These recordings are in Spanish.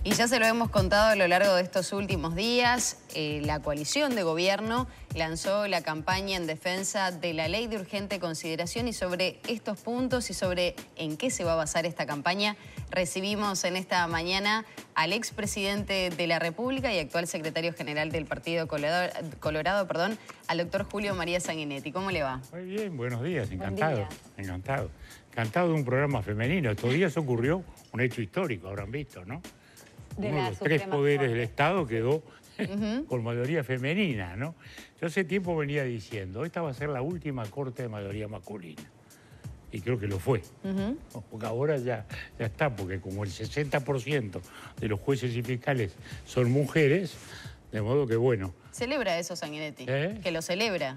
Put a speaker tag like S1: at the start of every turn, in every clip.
S1: Y ya se lo hemos contado a lo largo de estos últimos días, la coalición de gobierno lanzó la campaña en defensa de la ley de urgente consideración, y sobre estos puntos y sobre en qué se va a basar esta campaña, recibimos en esta mañana al expresidente de la República y actual secretario general del Partido Colorado, al doctor Julio María Sanguinetti. ¿Cómo le va?
S2: Muy bien, buenos días, encantado.
S1: Buen día.
S2: Encantado. Encantado de un programa femenino. Estos días ocurrió un hecho histórico, habrán visto, ¿no? Uno de los tres poderes del Estado quedó con mayoría femenina, ¿no? Yo hace tiempo venía diciendo, esta va a ser la última corte de mayoría masculina. Y creo que lo fue. Porque ahora ya está, porque como el 60% de los jueces y fiscales son mujeres, de modo que bueno.
S1: ¿Celebra eso, Sanguinetti? ¿Que lo celebra?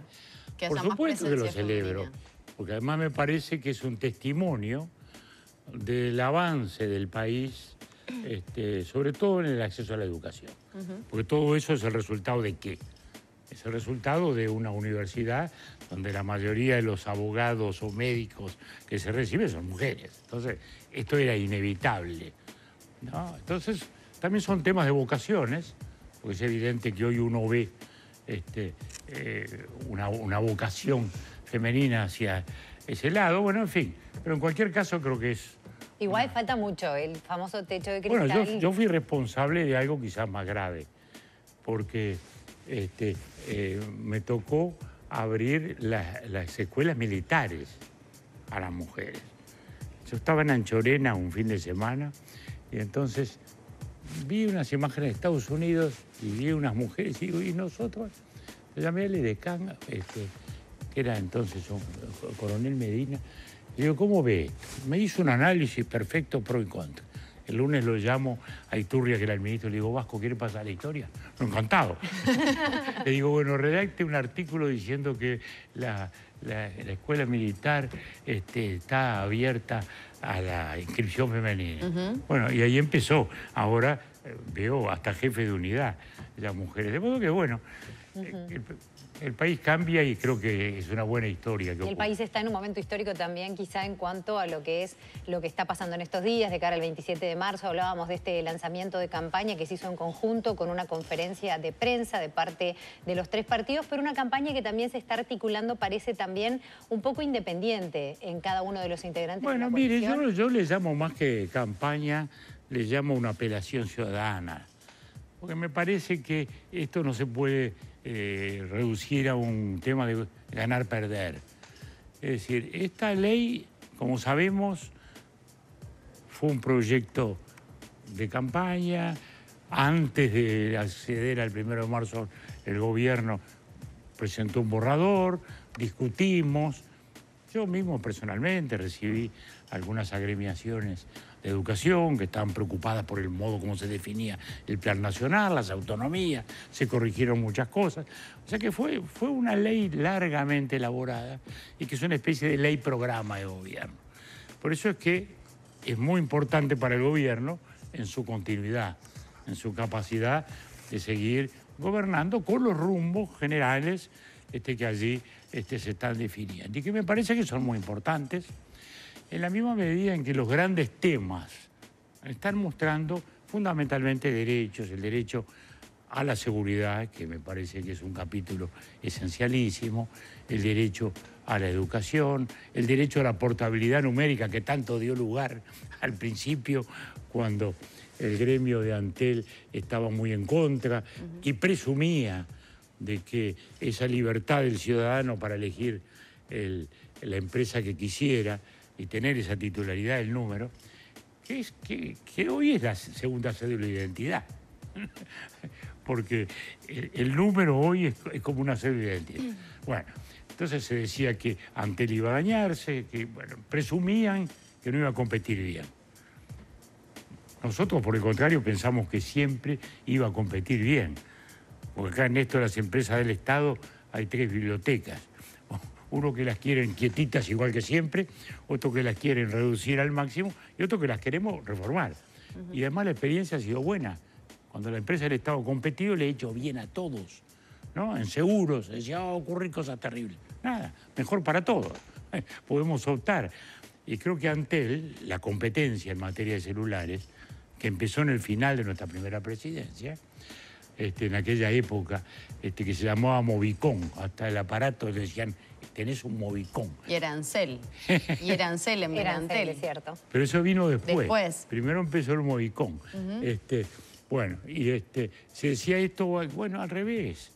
S1: Que haya
S2: Por supuesto
S1: más
S2: que lo
S1: presencia
S2: celebro,
S1: femenina.
S2: porque además me parece que es un testimonio del avance del país, sobre todo en el acceso a la educación. Porque todo eso es el resultado ¿de qué? Es el resultado de una universidad donde la mayoría de los abogados o médicos que se reciben son mujeres. Entonces, esto era inevitable, ¿no? Entonces, también son temas de vocaciones, porque es evidente que hoy uno ve una vocación femenina hacia ese lado. Bueno, en fin, pero en cualquier caso creo que es...
S3: Igual falta mucho, el famoso techo de cristal.
S2: Bueno, yo fui responsable de algo quizás más grave, porque me tocó abrir las escuelas militares a las mujeres. Yo estaba en Anchorena un fin de semana y entonces vi unas imágenes de Estados Unidos y vi unas mujeres y digo, ¿y nosotros? Le llamé al edecán, que era entonces un coronel Medina. Le digo, ¿cómo ve? Me hizo un análisis perfecto, pro y contra. El lunes lo llamo a Iturria, que era el ministro, y le digo, Vasco, ¿quiere pasar la historia? No, encantado. Le digo, bueno, redacte un artículo diciendo que la escuela militar está abierta a la inscripción femenina. Bueno, y ahí empezó. Ahora veo hasta jefe de unidad de las mujeres. De modo que, bueno, el país cambia y creo que es una buena historia.
S3: El país está en un momento histórico también, quizá en cuanto a lo que está pasando en estos días, de cara al 27 de marzo. Hablábamos de este lanzamiento de campaña que se hizo en conjunto con una conferencia de prensa de parte de los tres partidos, pero una campaña que también se está articulando, parece también un poco independiente en cada uno de los integrantes de la coalición.
S2: Bueno, mire, yo le llamo más que campaña, le llamo una apelación ciudadana, porque me parece que esto no se puede reducir a un tema de ganar-perder. Es decir, esta ley, como sabemos, fue un proyecto de campaña. Antes de acceder al 1 de marzo, el gobierno presentó un borrador, discutimos. Yo mismo personalmente recibí algunas agremiaciones de educación que estaban preocupadas por el modo como se definía el plan nacional, las autonomías, se corrigieron muchas cosas. O sea que fue una ley largamente elaborada y que es una especie de ley programa de gobierno. Por eso es que es muy importante para el gobierno en su continuidad, en su capacidad de seguir gobernando con los rumbos generales que allí se están definiendo y que me parece que son muy importantes, en la misma medida en que los grandes temas están mostrando fundamentalmente derechos, el derecho a la seguridad, que me parece que es un capítulo esencialísimo, el derecho a la educación, el derecho a la portabilidad numérica que tanto dio lugar al principio cuando el gremio de Antel estaba muy en contra y presumía de que esa libertad del ciudadano para elegir la empresa que quisiera y tener esa titularidad del número, que hoy es la segunda cédula de identidad. Porque el número hoy es como una cédula de identidad. Bueno, entonces se decía que Antel iba a dañarse, que bueno, presumían que no iba a competir bien. Nosotros, por el contrario, pensamos que siempre iba a competir bien. Porque acá en esto de las empresas del Estado hay 3 bibliotecas. Uno que las quieren quietitas igual que siempre, otro que las quieren reducir al máximo y otro que las queremos reformar. Y además la experiencia ha sido buena. Cuando la empresa del Estado ha competido le ha hecho bien a todos, ¿no? En seguros, decía, va a ocurrir cosas terribles. Nada, mejor para todos. Podemos optar. Y creo que Antel, la competencia en materia de celulares, que empezó en el final de nuestra primera presidencia, en aquella época, que se llamaba Movicón. Hasta el aparato le decían, tenés un Movicón.
S1: Y era Ansel. Y era Ansel en Antel.
S3: Es cierto.
S2: Pero eso vino después.
S1: Después.
S2: Primero empezó el Movicón. Bueno, y se decía esto, bueno, al revés.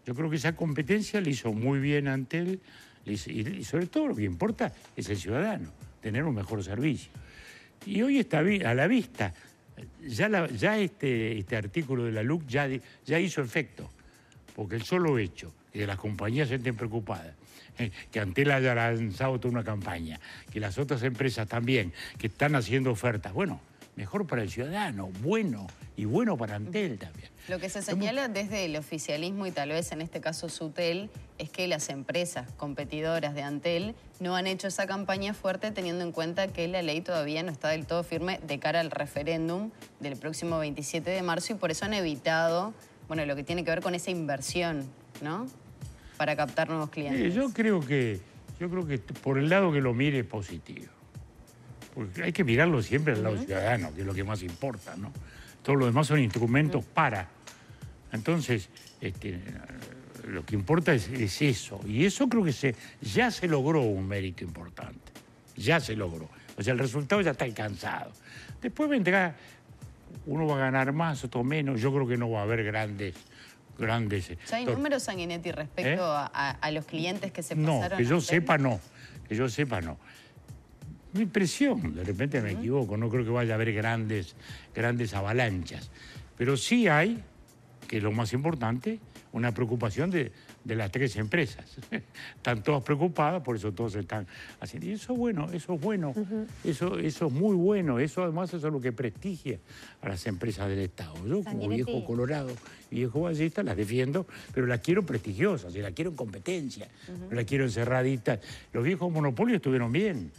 S2: Yo creo que esa competencia le hizo muy bien a Antel, y sobre todo lo que importa es el ciudadano, tener un mejor servicio. Y hoy está a la vista. Ya este artículo de la LUC ya hizo efecto, porque el solo hecho que las compañías estén preocupadas, que Antel haya lanzado toda una campaña, que las otras empresas también, que están haciendo ofertas, bueno, mejor para el ciudadano, bueno, y bueno para Antel también.
S1: Lo que se señala desde el oficialismo y tal vez en este caso Sutel es que las empresas competidoras de Antel no han hecho esa campaña fuerte teniendo en cuenta que la ley todavía no está del todo firme de cara al referéndum del próximo 27 de marzo y por eso han evitado, bueno, lo que tiene que ver con esa inversión, ¿no? Para captar nuevos clientes.
S2: Sí, yo creo que por el lado que lo mire es positivo. Porque hay que mirarlo siempre al lado ciudadano, que es lo que más importa, ¿no? Todo lo demás son instrumentos para. Entonces, lo que importa es eso. Y eso creo que ya se logró un mérito importante. Ya se logró. O sea, el resultado ya está alcanzado. Después vendrá, uno va a ganar más, otro menos. Yo creo que no va a haber grandes...
S1: ¿Ya hay números, Sanguinetti, respecto a los clientes que se pasaron?
S2: No, que yo sepa no. Que yo sepa no. Mi impresión, de repente me equivoco, no creo que vaya a haber grandes avalanchas. Pero sí hay, que es lo más importante, una preocupación de las tres empresas. Están todas preocupadas, por eso todos están haciendo. Y eso es bueno, eso es muy bueno. Eso además es lo que prestigia a las empresas del Estado. Yo como viejo colorado, viejo ballista, las defiendo, pero las quiero prestigiosas, y las quiero en competencia, no las quiero encerraditas. Los viejos monopolios estuvieron bien.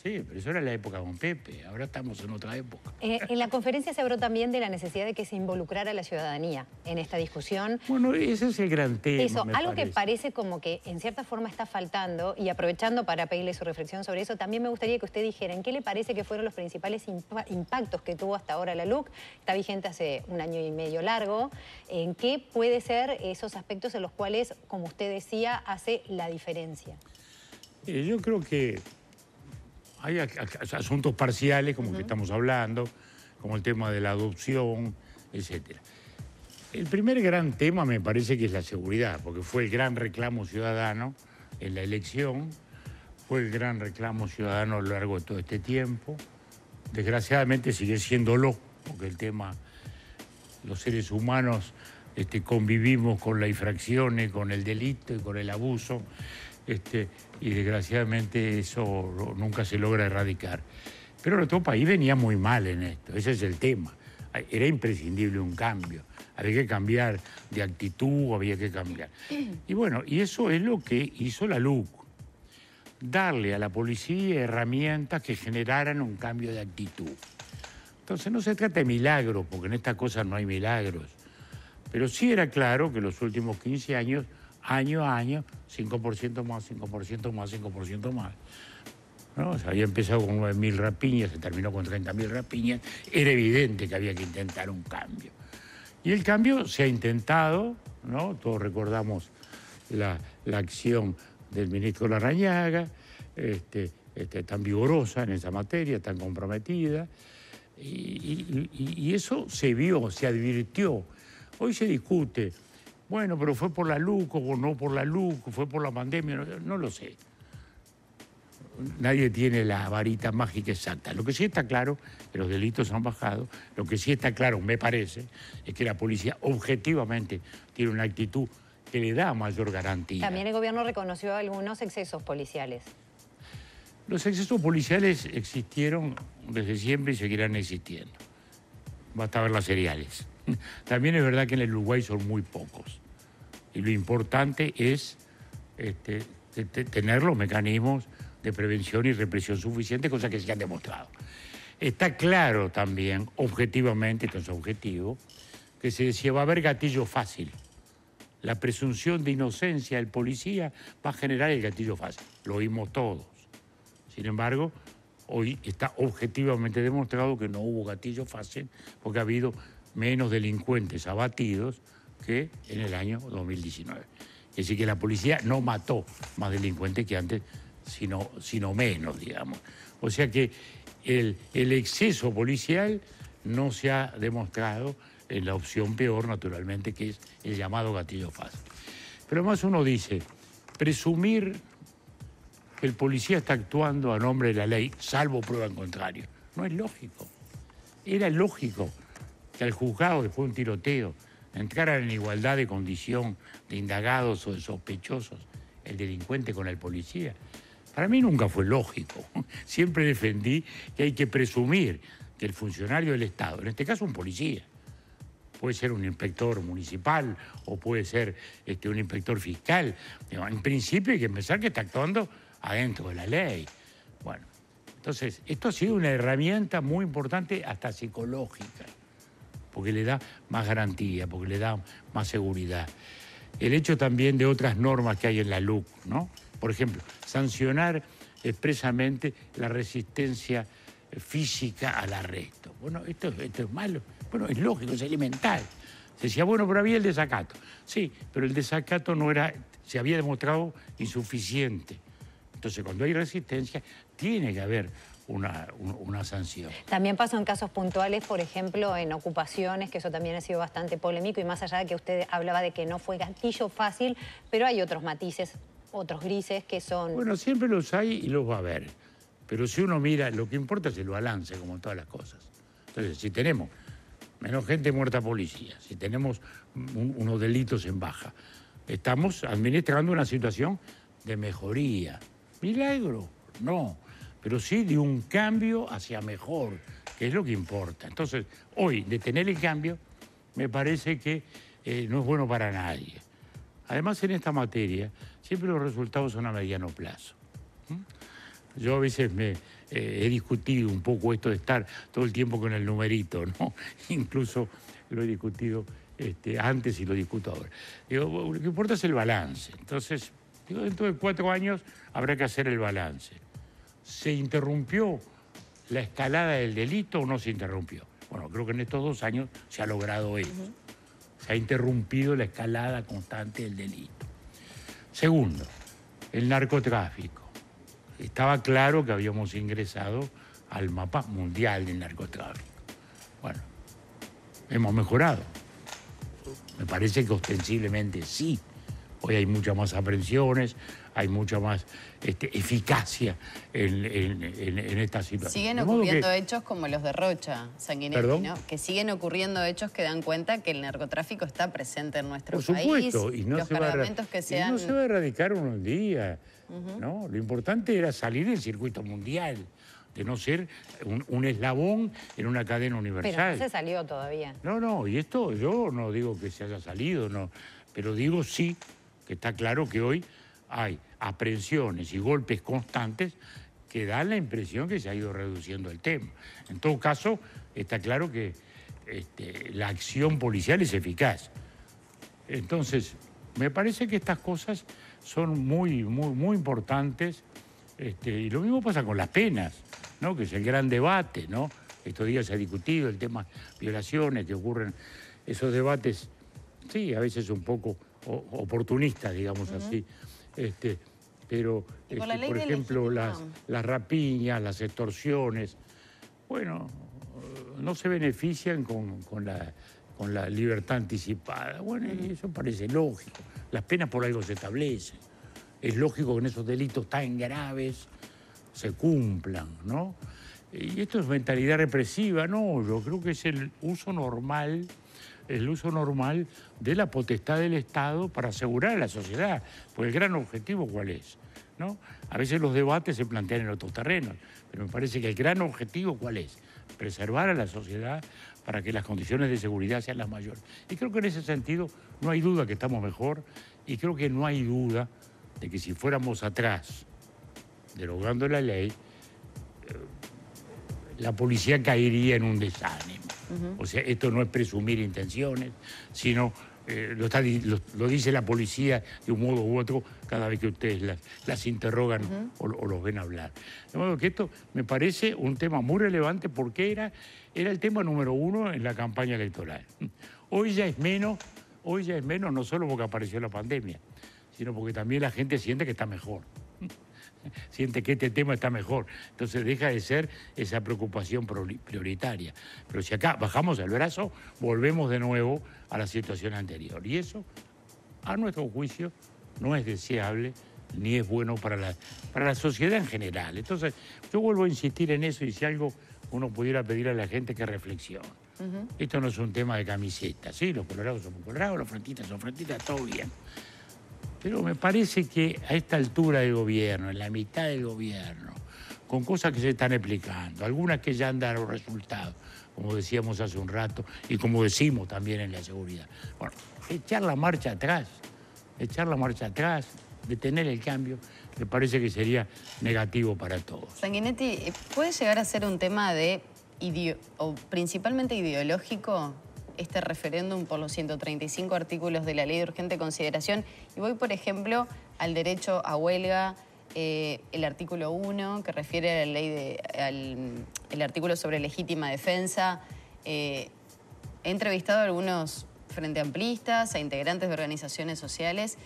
S2: Sí, pero eso era la época con Pepe, ahora estamos en otra época.
S3: En la conferencia se habló también de la necesidad de que se involucrara a la ciudadanía en esta discusión.
S2: Bueno, ese es el gran tema,
S3: Eso, algo que parece como que en cierta forma está faltando, y aprovechando para pedirle su reflexión sobre eso, también me gustaría que usted dijera en qué le parece que fueron los principales impactos que tuvo hasta ahora la LUC, está vigente hace 1 año y medio largo, en qué puede ser esos aspectos en los cuales, como usted decía, hace la diferencia.
S2: Yo creo que hay asuntos parciales, como que estamos hablando, como el tema de la adopción, etc. El primer gran tema me parece que es la seguridad, porque fue el gran reclamo ciudadano en la elección, fue el gran reclamo ciudadano a lo largo de todo este tiempo. Desgraciadamente sigue siéndolo, porque el tema, los seres humanos convivimos con las infracciones, con el delito y con el abuso, y desgraciadamente eso nunca se logra erradicar. Pero nuestro país venía muy mal en esto, ese es el tema. Era imprescindible un cambio, había que cambiar de actitud, había que cambiar. Y bueno, y eso es lo que hizo la LUC, darle a la policía herramientas que generaran un cambio de actitud. Entonces no se trata de milagros, porque en estas cosas no hay milagros, pero sí era claro que los últimos 15 años, año a año, 5% más, 5% más, 5% más. ¿No? Se había empezado con 9.000 rapiñas, se terminó con 30.000 rapiñas. Era evidente que había que intentar un cambio. Y el cambio se ha intentado, ¿no? Todos recordamos la acción del ministro Larrañaga, tan vigorosa en esa materia, tan comprometida. Y eso se vio, se advirtió. Hoy se discute. Bueno, pero fue por la LUC o no por la LUC, fue por la pandemia, no lo sé. Nadie tiene la varita mágica exacta. Lo que sí está claro es que los delitos han bajado. Lo que sí está claro, me parece, es que la policía objetivamente tiene una actitud que le da mayor garantía.
S3: También el gobierno reconoció algunos excesos policiales.
S2: Los excesos policiales existieron desde siempre y seguirán existiendo. Basta ver las seriales. También es verdad que en el Uruguay son muy pocos. Y lo importante es tener los mecanismos de prevención y represión suficientes, cosas que se han demostrado. Está claro también, objetivamente, esto es objetivo, que se decía va a haber gatillo fácil. La presunción de inocencia del policía va a generar el gatillo fácil. Lo oímos todos. Sin embargo, hoy está objetivamente demostrado que no hubo gatillo fácil porque ha habido menos delincuentes abatidos que en el año 2019. Es decir, que la policía no mató más delincuentes que antes, sino menos, digamos. O sea que el exceso policial no se ha demostrado en la opción peor, naturalmente, que es el llamado gatillo fácil. Pero además uno dice, presumir que el policía está actuando a nombre de la ley, salvo prueba en contrario, no es lógico. Era lógico que al juzgado, después de un tiroteo, entraran en igualdad de condición de indagados o de sospechosos el delincuente con el policía. Para mí nunca fue lógico. Siempre defendí que hay que presumir que el funcionario del Estado, en este caso un policía, puede ser un inspector municipal o puede ser un inspector fiscal, en principio hay que pensar que está actuando adentro de la ley. Bueno, entonces, esto ha sido una herramienta muy importante hasta psicológica, porque le da más garantía, porque le da más seguridad. El hecho también de otras normas que hay en la LUC, ¿no? Por ejemplo, sancionar expresamente la resistencia física al arresto. Bueno, esto es malo. Bueno, es lógico, es elemental. Se decía, bueno, pero había el desacato. Sí, pero el desacato se había demostrado insuficiente. Entonces, cuando hay resistencia, tiene que haber una sanción.
S3: También pasó en casos puntuales, por ejemplo, en ocupaciones, que eso también ha sido bastante polémico, y más allá de que usted hablaba de que no fue gatillo fácil, pero hay otros matices, otros grises que son...
S2: Bueno, siempre los hay y los va a haber. Pero si uno mira, lo que importa es el balance, como en todas las cosas. Entonces, si tenemos menos gente muerta policía, si tenemos unos delitos en baja, estamos administrando una situación de mejoría. ¿Milagro? No. Pero sí de un cambio hacia mejor, que es lo que importa. Entonces, hoy, detener el cambio, me parece que no es bueno para nadie. Además, en esta materia, siempre los resultados son a mediano plazo. Yo a veces he discutido un poco esto de estar todo el tiempo con el numerito, ¿no? Incluso lo he discutido antes y lo discuto ahora. Digo, lo que importa es el balance. Entonces, digo, dentro de 4 años habrá que hacer el balance. ¿Se interrumpió la escalada del delito o no se interrumpió? Bueno, creo que en estos 2 años se ha logrado eso. Se ha interrumpido la escalada constante del delito. Segundo, el narcotráfico. Estaba claro que habíamos ingresado al mapa mundial del narcotráfico. Bueno, hemos mejorado. Me parece que ostensiblemente sí. Hoy hay muchas más aprehensiones, hay mucha más eficacia en esta situación.
S1: Siguen ocurriendo hechos como los de Rocha, Sanguinetti, ¿no? Que siguen ocurriendo hechos que dan cuenta que el narcotráfico está presente en nuestro país.
S2: Por supuesto, y no
S1: se va
S2: a erradicar un día, ¿no? Lo importante era salir del circuito mundial, de no ser un eslabón en una cadena universal.
S3: Pero no se salió todavía.
S2: No, y esto yo no digo que se haya salido, no, pero digo sí que está claro que hoy hay aprehensiones y golpes constantes que dan la impresión que se ha ido reduciendo el tema. En todo caso, está claro que la acción policial es eficaz. Entonces, me parece que estas cosas son muy importantes, y lo mismo pasa con las penas, ¿no? Que es el gran debate, ¿no? Estos días se ha discutido el tema violaciones, que ocurren esos debates, sí, a veces un poco oportunistas, digamos así. Pero, por ejemplo, las rapiñas, las extorsiones, bueno, no se benefician con la libertad anticipada. Bueno, eso parece lógico. Las penas por algo se establecen. Es lógico que en esos delitos tan graves se cumplan, ¿no? Y esto es mentalidad represiva, no, yo creo que es el uso normal de la potestad del Estado para asegurar a la sociedad. Porque el gran objetivo, ¿cuál es? ¿No? A veces los debates se plantean en otros terrenos, pero me parece que el gran objetivo, ¿cuál es? Preservar a la sociedad para que las condiciones de seguridad sean las mayores. Y creo que en ese sentido no hay duda que estamos mejor, y creo que no hay duda de que si fuéramos atrás, derogando la ley, la policía caería en un desánimo. O sea, esto no es presumir intenciones, sino lo dice la policía de un modo u otro cada vez que ustedes las interrogan o los ven hablar. De modo que esto me parece un tema muy relevante porque era el tema número 1 en la campaña electoral. Hoy ya es menos no solo porque apareció la pandemia, sino porque también la gente siente que está mejor. Siente que este tema está mejor. Entonces deja de ser esa preocupación prioritaria. Pero si acá bajamos el brazo, volvemos de nuevo a la situación anterior. Y eso, a nuestro juicio, no es deseable ni es bueno para la sociedad en general. Entonces, yo vuelvo a insistir en eso y si algo uno pudiera pedir a la gente que reflexione. Esto no es un tema de camiseta, ¿sí? Los colorados son colorados, los franquitas son franquitas, todo bien. Pero me parece que a esta altura del gobierno, en la mitad del gobierno, con cosas que se están explicando, algunas que ya han dado resultados, como decíamos hace un rato, y como decimos también en la seguridad. Bueno, echar la marcha atrás, detener el cambio, me parece que sería negativo para todos.
S1: Sanguinetti, ¿puede llegar a ser un tema de principalmente ideológico este referéndum por los 135 artículos de la Ley de Urgente Consideración? Y voy, por ejemplo, al derecho a huelga, el artículo 1, que refiere a la ley el artículo sobre legítima defensa. He entrevistado a algunos frente amplistas, a integrantes de organizaciones sociales,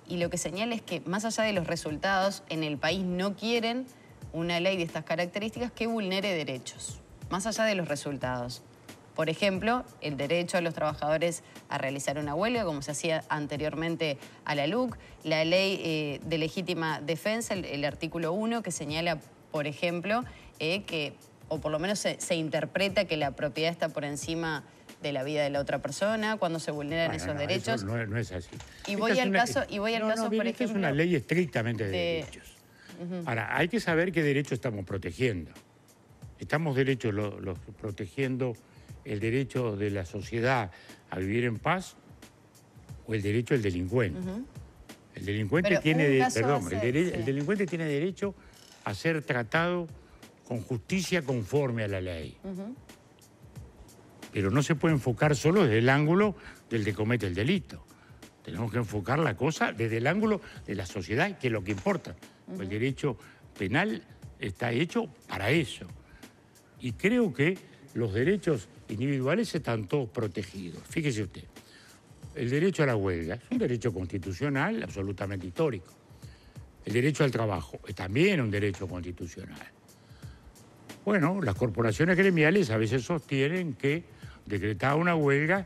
S1: y lo que señala es que, más allá de los resultados, en el país no quieren una ley de estas características que vulnere derechos, más allá de los resultados. Por ejemplo, el derecho a los trabajadores a realizar una huelga, como se hacía anteriormente a la LUC, la ley de legítima defensa, el artículo 1, que señala, por ejemplo, que, o por lo menos se interpreta que la propiedad está por encima de la vida de la otra persona, cuando se vulneran esos derechos.
S2: Eso no es así.
S1: Y voy al caso, por ejemplo...
S2: Esta es una ley estrictamente de derechos. Ahora, hay que saber qué derecho estamos protegiendo. Estamos protegiendo el derecho de la sociedad a vivir en paz o el derecho del delincuente. El delincuente el delincuente tiene derecho a ser tratado con justicia conforme a la ley. Pero no se puede enfocar solo desde el ángulo del que comete el delito. Tenemos que enfocar la cosa desde el ángulo de la sociedad, que es lo que importa. El derecho penal está hecho para eso. Y creo que los derechos individuales están todos protegidos. Fíjese usted, el derecho a la huelga es un derecho constitucional absolutamente histórico. El derecho al trabajo es también un derecho constitucional. Bueno, las corporaciones gremiales a veces sostienen que decretada una huelga,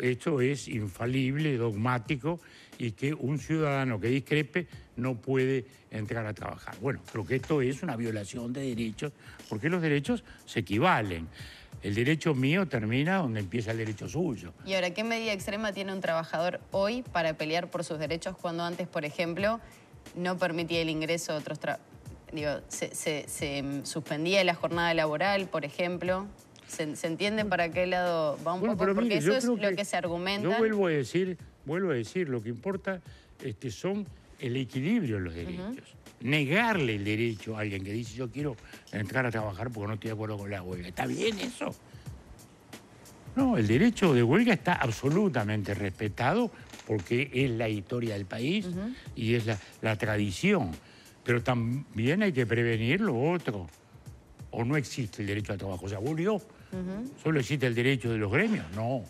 S2: esto es infalible, dogmático, y que un ciudadano que discrepe no puede entrar a trabajar. Bueno, creo que esto es una violación de derechos, porque los derechos se equivalen. El derecho mío termina donde empieza el derecho suyo.
S1: Y ahora, ¿qué medida extrema tiene un trabajador hoy para pelear por sus derechos cuando antes, por ejemplo, no permitía el ingreso de otros se suspendía la jornada laboral, por ejemplo? ¿Se entiende para qué lado va un poco? Porque mire, eso es lo que se argumenta.
S2: Yo vuelvo a decir, lo que importa son el equilibrio en los derechos. Negarle el derecho a alguien que dice yo quiero entrar a trabajar porque no estoy de acuerdo con la huelga. ¿Está bien eso? No, el derecho de huelga está absolutamente respetado porque es la historia del país y es la tradición. Pero también hay que prevenir lo otro. ¿O no existe el derecho al trabajo? ¿Se abolió? ¿Solo existe el derecho de los gremios? No.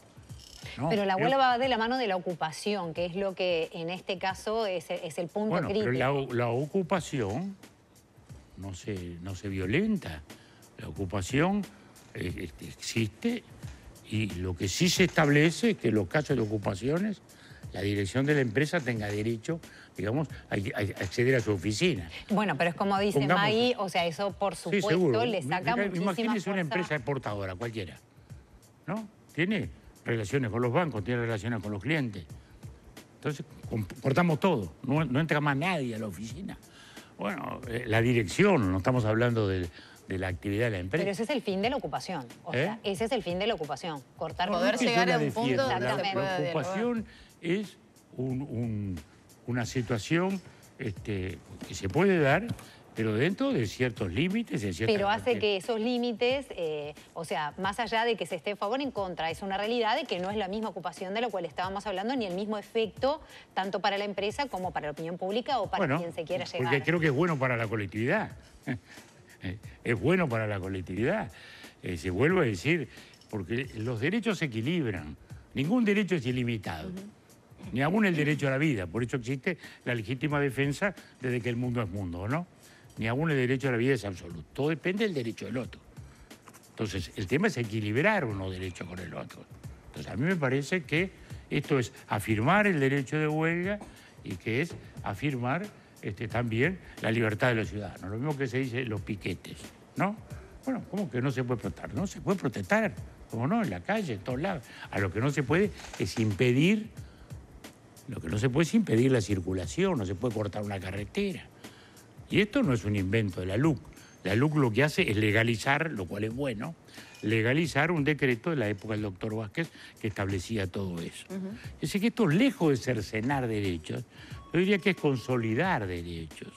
S3: Pero la huelga va de la mano de la ocupación, que es lo que en este caso es el punto crítico.
S2: Pero la ocupación no se violenta. La ocupación existe y lo que sí se establece es que en los casos de ocupaciones la dirección de la empresa tenga derecho, digamos, a acceder a su oficina.
S3: Bueno, pero es como dice Maggie, o sea, eso por supuesto le saca muchísima
S2: Imagínese una empresa exportadora, cualquiera, ¿no? Tiene relaciones con los bancos, tiene relaciones con los clientes. Entonces, cortamos todo, no entra más nadie a la oficina. Bueno, la dirección, no estamos hablando de la actividad de la empresa.
S3: Pero ese es el fin de la ocupación. O sea, ese es el fin de la ocupación. Cortar
S1: poder llegar a un punto donde
S2: la ocupación es una situación que se puede dar pero dentro de ciertos límites.
S3: Pero hace que esos límites, o sea, más allá de que se esté a favor o en contra, es una realidad de que no es la misma ocupación de la cual estábamos hablando, ni el mismo efecto, tanto para la empresa como para la opinión pública o para quien se quiera llegar.
S2: Porque creo que es bueno para la colectividad. Es bueno para la colectividad. Se vuelve a decir, porque los derechos se equilibran. Ningún derecho es ilimitado. Ni aún el derecho a la vida. Por eso existe la legítima defensa desde que el mundo es mundo, ¿no? Ni aún el derecho a la vida es absoluto. Todo depende del derecho del otro. Entonces, el tema es equilibrar unos derechos con el otro. Entonces, a mí me parece que esto es afirmar el derecho de huelga y que es afirmar también la libertad de los ciudadanos. Lo mismo que se dice los piquetes, ¿no? Bueno, ¿cómo que no se puede protestar? No se puede protestar, ¿cómo no? En la calle, en todos lados. A lo que no se puede es impedir, la circulación, no se puede cortar una carretera. Y esto no es un invento de la LUC. La LUC lo que hace es legalizar, lo cual es bueno, legalizar un decreto de la época del doctor Vázquez que establecía todo eso. Es decir, que esto, lejos de cercenar derechos, yo diría que es consolidar derechos.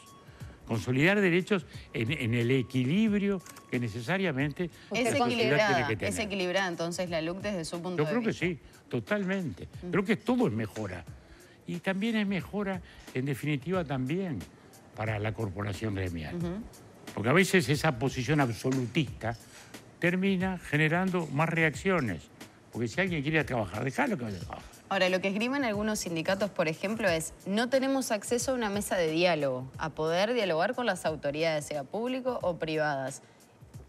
S2: Consolidar derechos en el equilibrio que necesariamente la sociedad tiene que tener.
S1: ¿Es equilibrada entonces la LUC desde su punto de vista?
S2: Yo creo que sí, totalmente. Creo que todo es mejora. Y también es mejora, en definitiva, también para la corporación gremial. Porque a veces esa posición absolutista termina generando más reacciones. Porque si alguien quiere ir a trabajar, déjalo que vaya a trabajar.
S1: Ahora, lo que esgrimen algunos sindicatos, por ejemplo, es no tenemos acceso a una mesa de diálogo, a poder dialogar con las autoridades, sea público o privadas.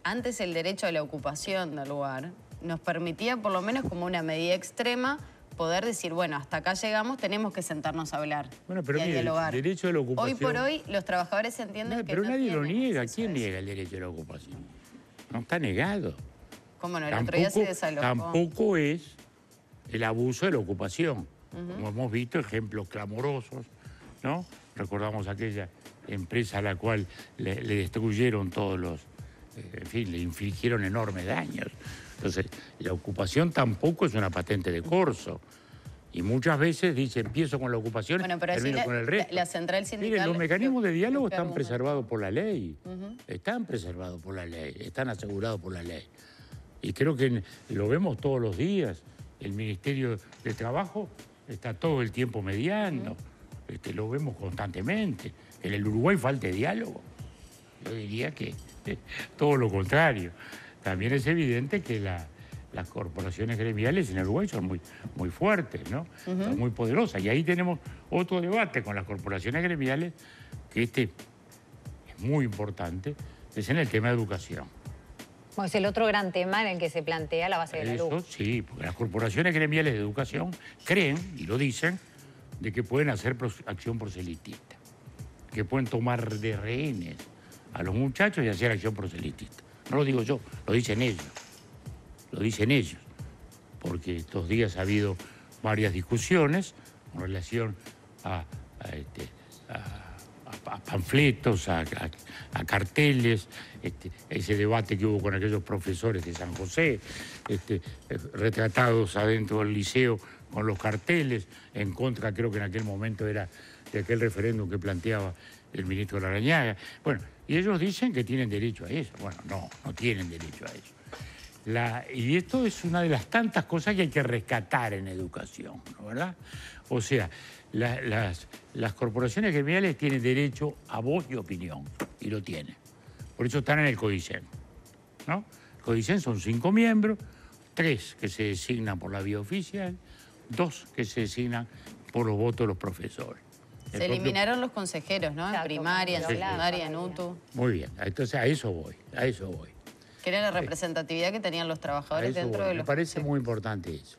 S1: Antes el derecho a la ocupación del lugar nos permitía, por lo menos como una medida extrema, poder decir, bueno, hasta acá llegamos, tenemos que sentarnos a hablar y a dialogar.
S2: El derecho a la ocupación...
S1: Hoy por hoy los trabajadores entienden que
S2: pero nadie lo niega. ¿Quién
S1: eso.
S2: niega el derecho a la ocupación? No está negado.
S1: ¿Cómo no? El otro día se desalojó.
S2: Tampoco es el abuso de la ocupación. Como hemos visto, ejemplos clamorosos, ¿no? Recordamos aquella empresa a la cual le destruyeron todos los... en fin, le infligieron enormes daños. Entonces, la ocupación tampoco es una patente de corso. Y muchas veces dice, empiezo con la ocupación, termino con el resto.
S1: La central sindical...
S2: Miren, los mecanismos de diálogo están preservados por la ley. Están preservados por la ley, están asegurados por la ley. Y creo que lo vemos todos los días. El Ministerio de Trabajo está todo el tiempo mediando. Lo vemos constantemente. En el Uruguay falta diálogo. Yo diría que todo lo contrario. También es evidente que las corporaciones gremiales en Uruguay son muy fuertes, ¿no? Son muy poderosas. Y ahí tenemos otro debate con las corporaciones gremiales, que es muy importante, es en el tema de educación.
S3: Bueno, es el otro gran tema en el que se plantea la base de la LUC.
S2: Sí, porque las corporaciones gremiales de educación creen, y lo dicen, de que pueden hacer acción proselitista, que pueden tomar de rehenes a los muchachos y hacer acción proselitista. No lo digo yo, lo dicen ellos. Lo dicen ellos. Porque estos días ha habido varias discusiones con relación a panfletos, a carteles, ese debate que hubo con aquellos profesores de San José, retratados adentro del liceo con los carteles, en contra, creo que en aquel momento era de aquel referéndum que planteaba el ministro Larrañaga. Bueno, y ellos dicen que tienen derecho a eso. Bueno, no tienen derecho a eso. Y esto es una de las tantas cosas que hay que rescatar en educación, ¿no? ¿Verdad? O sea, las corporaciones gremiales tienen derecho a voz y opinión, y lo tienen. Por eso están en el CODICEN, ¿no? El CODICEN son 5 miembros, 3 que se designan por la vía oficial, 2 que se designan por los votos de los profesores.
S1: Se eliminaron los consejeros, ¿no? En primaria, en secundaria, en UTU.
S2: Muy bien, entonces a eso voy.
S1: Que era la representatividad que tenían los trabajadores dentro de los...
S2: Me parece muy importante eso.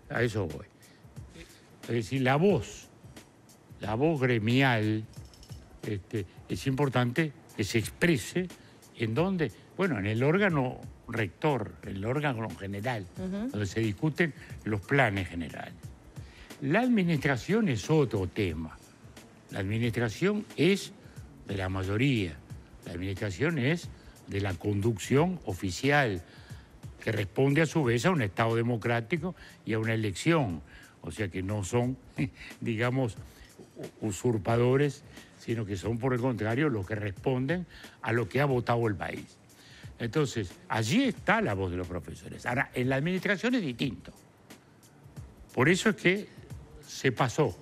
S2: A eso voy. Es decir, la voz gremial, es importante que se exprese en donde, bueno, en el órgano rector, el órgano general, donde se discuten los planes generales. La administración es otro tema. La administración es de la mayoría. La administración es de la conducción oficial, que responde a su vez a un Estado democrático y a una elección. O sea que no son, digamos, usurpadores sino que son, por el contrario, los que responden a lo que ha votado el país. Entonces, allí está la voz de los profesores. Ahora, en la administración es distinto. Por eso es que se pasó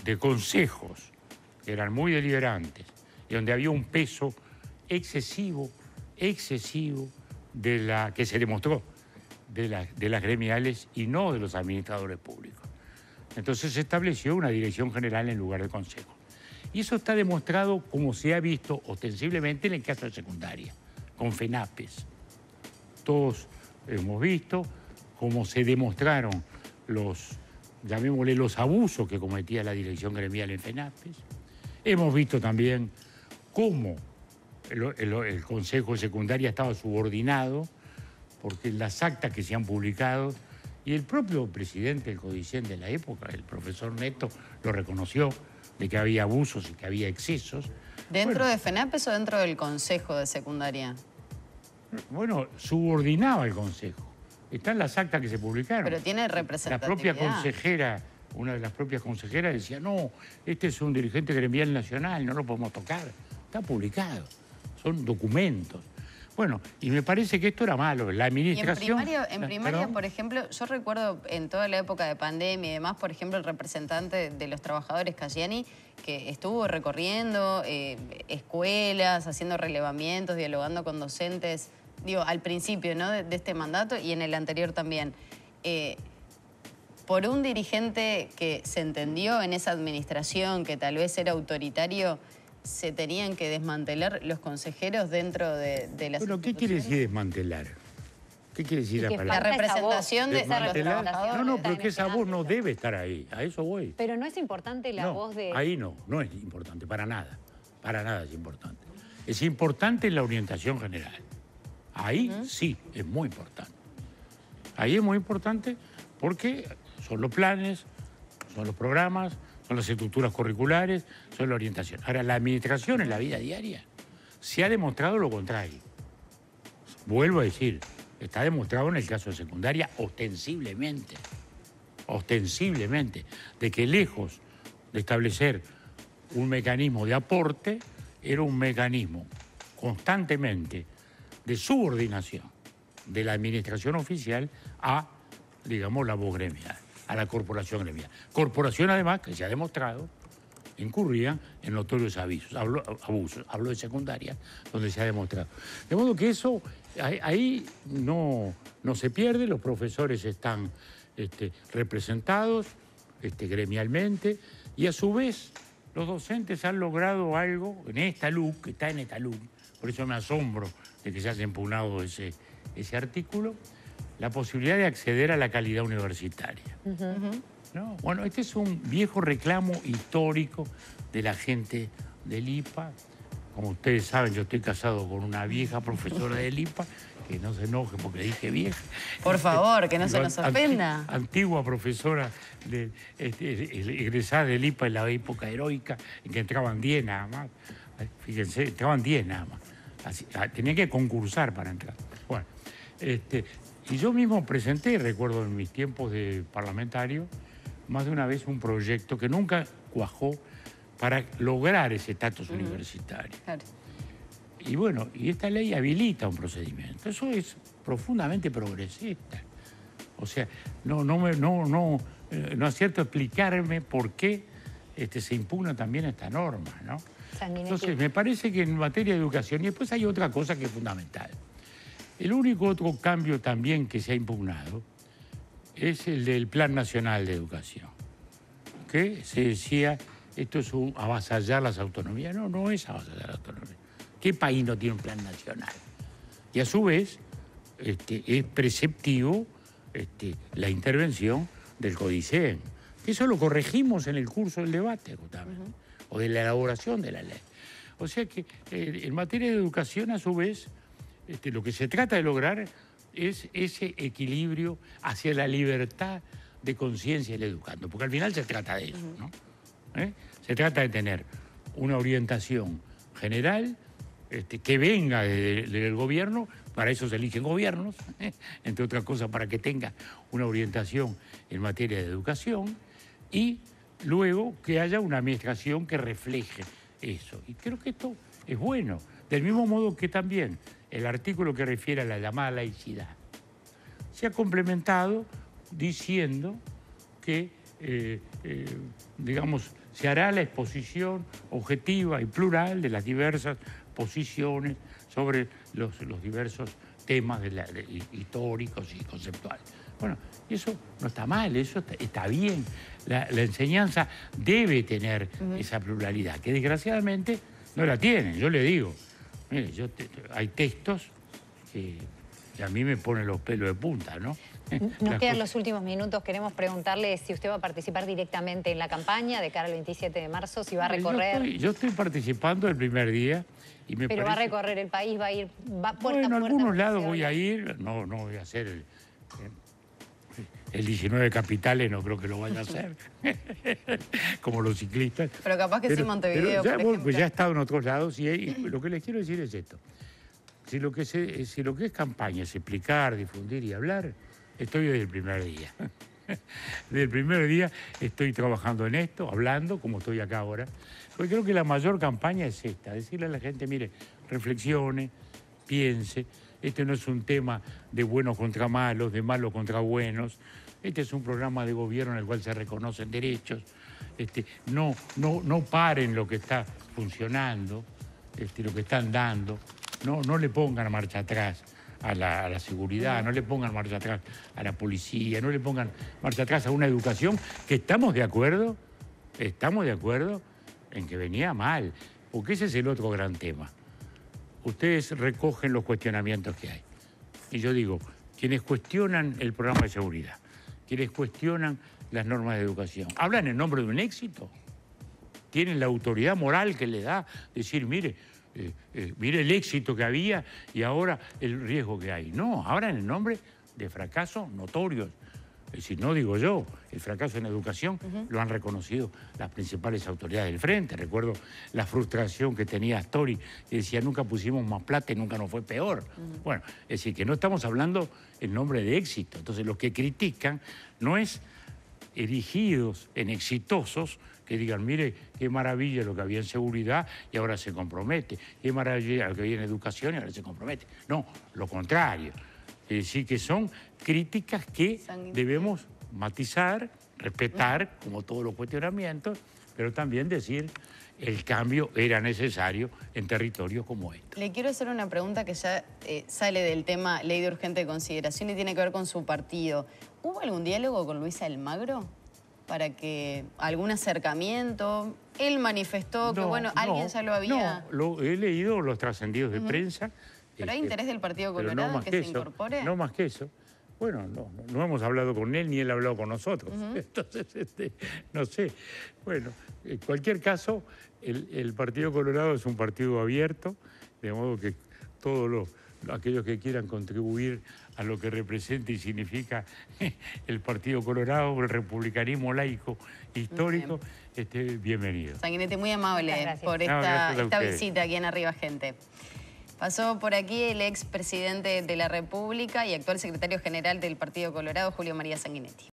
S2: de consejos que eran muy deliberantes y donde había un peso excesivo que se demostró de las gremiales y no de los administradores públicos. Entonces se estableció una dirección general en lugar de consejo. Y eso está demostrado como se ha visto ostensiblemente en el caso de secundaria, con FENAPES. Todos hemos visto cómo se demostraron llamémosle los abusos que cometía la dirección gremial en FENAPES. Hemos visto también cómo el Consejo de Secundaria estaba subordinado, porque las actas que se han publicado, y el propio presidente del CODICEN de la época, el profesor Neto, lo reconoció, de que había abusos y que había excesos.
S1: ¿Dentro de FENAPES o dentro del Consejo de Secundaria?
S2: Bueno, subordinaba al Consejo. Están las actas que se publicaron.
S1: Pero tiene representatividad.
S2: La propia consejera, una de las propias consejeras decía, no, este es un dirigente gremial nacional, no lo podemos tocar. Está publicado, son documentos. Bueno, y me parece que esto era malo. La administración...
S1: Y en primaria, por ejemplo, yo recuerdo en toda la época de pandemia y demás, por ejemplo, el representante de los trabajadores, Cayeni, que estuvo recorriendo escuelas, haciendo relevamientos, dialogando con docentes, digo, al principio, ¿no?, de este mandato y en el anterior también. Por un dirigente que se entendió en esa administración, que tal vez era autoritario, se tenían que desmantelar los consejeros dentro de las
S2: Bueno, ¿qué quiere decir desmantelar? ¿Qué quiere decir la palabra?
S1: La representación de los trabajadores.
S2: No, pero que esa voz no debe estar ahí, a eso voy.
S3: Pero no es importante la voz de...
S2: Ahí no es importante, para nada es importante. Es importante la orientación general. Ahí sí, es muy importante. Ahí es muy importante porque son los planes, son los programas, son las estructuras curriculares, son la orientación. Ahora, la administración en la vida diaria se ha demostrado lo contrario. Vuelvo a decir, está demostrado en el caso de secundaria ostensiblemente, de que lejos de establecer un mecanismo de aporte, era un mecanismo constantemente de subordinación de la administración oficial a, digamos, la voz gremial, a la corporación gremial. Corporación, además, que se ha demostrado, incurría en notorios abusos. Hablo de secundaria, donde se ha demostrado. De modo que eso, ahí no se pierde, los profesores están representados gremialmente, y a su vez los docentes han logrado algo en esta LUC, que está en esta LUC, por eso me asombro de que se haya impugnado ese artículo, la posibilidad de acceder a la calidad universitaria. ¿No? Bueno, este es un viejo reclamo histórico de la gente del IPA. Como ustedes saben, yo estoy casado con una vieja profesora del IPA, que no se enoje porque dije vieja.
S1: Por favor, que no se nos ofenda.
S2: Antigua profesora egresada del IPA en la época heroica, en que entraban 10 nada más. Fíjense, entraban 10 nada más. Así, tenía que concursar para entrar. Bueno, y yo mismo presenté, recuerdo en mis tiempos de parlamentario, más de una vez un proyecto que nunca cuajó para lograr ese estatus universitario. Claro. Y bueno, y esta ley habilita un procedimiento. Eso es profundamente progresista. O sea, no acierto a explicarme por qué se impugna también esta norma, ¿no? Entonces, me parece que en materia de educación, y después hay otra cosa que es fundamental. El único otro cambio también que se ha impugnado es el del Plan Nacional de Educación, que se decía, esto es avasallar las autonomías. No es avasallar las autonomías. ¿Qué país no tiene un plan nacional? Y a su vez, es preceptivo la intervención del CODICEN. Eso lo corregimos en el curso del debate, justamente, o de la elaboración de la ley. O sea que en materia de educación, a su vez, lo que se trata de lograr es ese equilibrio hacia la libertad de conciencia del educando, porque al final se trata de eso, ¿no? Se trata de tener una orientación general que venga del gobierno, para eso se eligen gobiernos, entre otras cosas para que tenga una orientación en materia de educación, y luego que haya una administración que refleje eso. Y creo que esto es bueno. Del mismo modo que también el artículo que refiere a la llamada laicidad se ha complementado diciendo que, digamos, se hará la exposición objetiva y plural de las diversas posiciones sobre los diversos temas históricos y conceptuales. Bueno, eso no está mal, eso está bien. La enseñanza debe tener esa pluralidad, que desgraciadamente no la tiene. Yo le digo, mire, hay textos que a mí me ponen los pelos de punta, ¿no?
S3: Nos quedan los últimos minutos. Queremos preguntarle si usted va a participar directamente en la campaña de cara al 27 de marzo, si va a recorrer...
S2: Yo estoy participando el primer día y me
S3: Pero
S2: parece...
S3: va a recorrer el país, va a ir puerta a puerta.
S2: Bueno, en algunos lados voy a ir, no voy a hacer el 19 capitales, no creo que lo vaya a hacer, como los ciclistas.
S1: Pero capaz que sí Montevideo, por ejemplo.
S2: Pues ya he estado en otros lados y lo que les quiero decir es esto. Si lo que es campaña es explicar, difundir y hablar, estoy desde el primer día. Desde el primer día estoy trabajando en esto, hablando, como estoy acá ahora. Porque creo que la mayor campaña es esta, decirle a la gente, mire, reflexione, piense. Este no es un tema de buenos contra malos, de malos contra buenos. Este es un programa de gobierno en el cual se reconocen derechos. No paren lo que está funcionando, lo que están dando. No le pongan marcha atrás a la seguridad, no le pongan marcha atrás a la policía, no le pongan marcha atrás a una educación que estamos de acuerdo en que venía mal, porque ese es el otro gran tema. Ustedes recogen los cuestionamientos que hay. Y yo digo, quienes cuestionan el programa de seguridad, quienes cuestionan las normas de educación, ¿hablan en nombre de un éxito? ¿Tienen la autoridad moral que les da decir, mire el éxito que había y ahora el riesgo que hay? No, hablan en nombre de fracasos notorios. Es decir, no digo yo, el fracaso en educación lo han reconocido las principales autoridades del frente. Recuerdo la frustración que tenía Astori, que decía, nunca pusimos más plata y nunca nos fue peor. Bueno, es decir, que no estamos hablando en nombre de éxito. Entonces, los que critican no es erigidos en exitosos que digan, mire, qué maravilla lo que había en seguridad y ahora se compromete. Qué maravilla lo que había en educación y ahora se compromete. No, lo contrario. Es decir, que son críticas que debemos matizar, respetar, como todos los cuestionamientos, pero también decir el cambio era necesario en territorios como este.
S1: Le quiero hacer una pregunta que ya sale del tema ley de urgente consideración y tiene que ver con su partido. ¿Hubo algún diálogo con Luis Almagro para que algún acercamiento? Él manifestó que, bueno, alguien ya lo había...
S2: No, he leído los trascendidos de prensa.
S1: ¿Pero hay interés del Partido Colorado en que se incorpore?
S2: No más que eso. Bueno, no hemos hablado con él ni él ha hablado con nosotros. Entonces, no sé. Bueno, en cualquier caso, el Partido Colorado es un partido abierto, de modo que todos aquellos que quieran contribuir a lo que representa y significa el Partido Colorado, el republicanismo laico histórico, bienvenido.
S1: Sanguinetti, muy amable por esta visita aquí en Arriba Gente. Pasó por aquí el expresidente de la República y actual secretario general del Partido Colorado, Julio María Sanguinetti.